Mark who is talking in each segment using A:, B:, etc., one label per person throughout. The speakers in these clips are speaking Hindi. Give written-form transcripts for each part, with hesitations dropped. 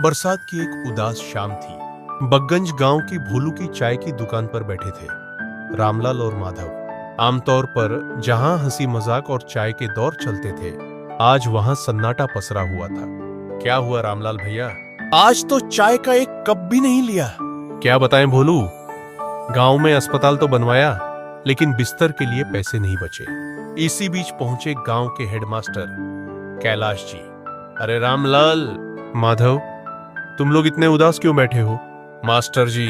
A: बरसात की एक उदास शाम थी। बगगंज गांव की भोलू की चाय की दुकान पर बैठे थे रामलाल और माधव। आमतौर पर जहां हंसी मजाक और चाय के दौर चलते थे, आज वहां सन्नाटा पसरा हुआ था। क्या हुआ रामलाल भैया? आज तो चाय का एक कप भी नहीं लिया। क्या बताएं भोलू, गांव में अस्पताल तो बनवाया, लेकिन बिस्तर के लिए पैसे नहीं बचे। इसी बीच पहुंचे गांव के हेडमास्टर कैलाश जी। अरे रामलाल, माधव, तुम लोग इतने उदास क्यों बैठे हो? मास्टर जी,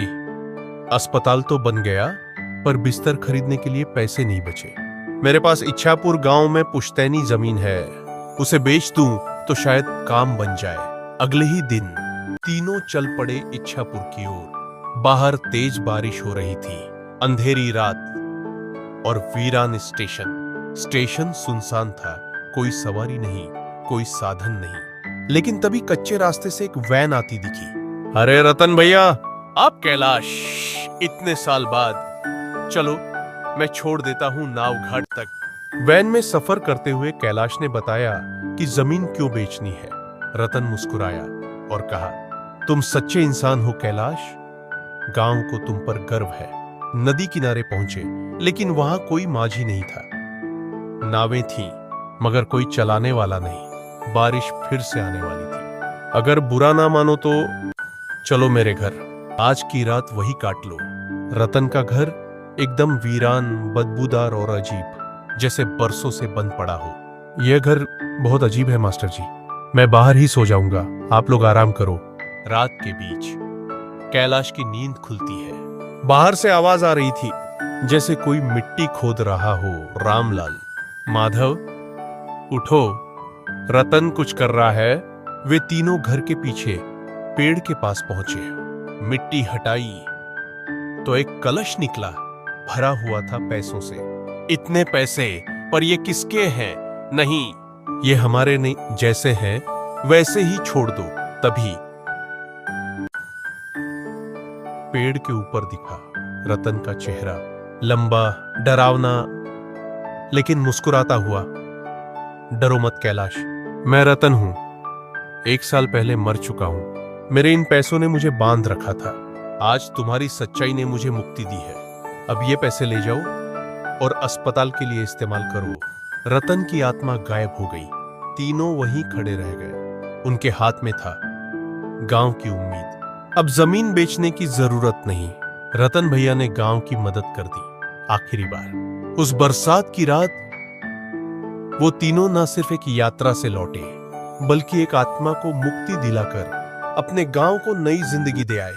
A: अस्पताल तो बन गया, पर बिस्तर खरीदने के लिए पैसे नहीं बचे। मेरे पास इच्छापुर गांव में पुश्तैनी जमीन है, उसे बेच दूं तो शायद काम बन जाए। अगले ही दिन तीनों चल पड़े इच्छापुर की ओर। बाहर तेज बारिश हो रही थी, अंधेरी रात और वीरान स्टेशन। स्टेशन सुनसान था, कोई सवारी नहीं, कोई साधन नहीं। लेकिन तभी कच्चे रास्ते से एक वैन आती दिखी। अरे रतन भैया, आप? कैलाश, इतने साल बाद। चलो मैं छोड़ देता हूं नाव घाट तक। वैन में सफर करते हुए कैलाश ने बताया कि जमीन क्यों बेचनी है। रतन मुस्कुराया और कहा, तुम सच्चे इंसान हो कैलाश, गांव को तुम पर गर्व है। नदी किनारे पहुंचे, लेकिन वहां कोई माझी नहीं था। नावें थीं, मगर कोई चलाने वाला नहीं। बारिश फिर से आने वाली थी। अगर बुरा ना मानो तो चलो मेरे घर, आज की रात वही काट लो। रतन का घर एकदम वीरान, बदबूदार और अजीब, जैसे बरसों से बंद पड़ा हो। यह घर बहुत अजीब है मास्टर जी, मैं बाहर ही सो जाऊंगा, आप लोग आराम करो। रात के बीच कैलाश की नींद खुलती है। बाहर से आवाज आ रही थी, जैसे कोई मिट्टी खोद रहा हो। रामलाल, माधव, उठो, रतन कुछ कर रहा है। वे तीनों घर के पीछे पेड़ के पास पहुंचे। मिट्टी हटाई तो एक कलश निकला, भरा हुआ था पैसों से। इतने पैसे, पर ये किसके हैं? नहीं, ये हमारे नहीं, जैसे हैं वैसे ही छोड़ दो। तभी पेड़ के ऊपर दिखा रतन का चेहरा, लंबा, डरावना, लेकिन मुस्कुराता हुआ। डरो मत कैलाश, मैं रतन हूं। 1 साल पहले मर चुका हूं। मेरे इन पैसों ने मुझे बांध रखा था। आज तुम्हारी सच्चाई ने मुझे मुक्ति दी है। अब ये पैसे ले जाओ और अस्पताल के लिए इस्तेमाल करो। रतन की आत्मा गायब हो गई। तीनों वहीं खड़े रह गए। उनके हाथ में था गांव की उम्मीद। अब जमीन बेचने की जरूरत नहीं। रतन भैया ने गांव की मदद कर दी, आखिरी बार। उस बरसात की रात वो तीनों न सिर्फ एक यात्रा से लौटे, बल्कि एक आत्मा को मुक्ति दिलाकर अपने गांव को नई जिंदगी दे आए।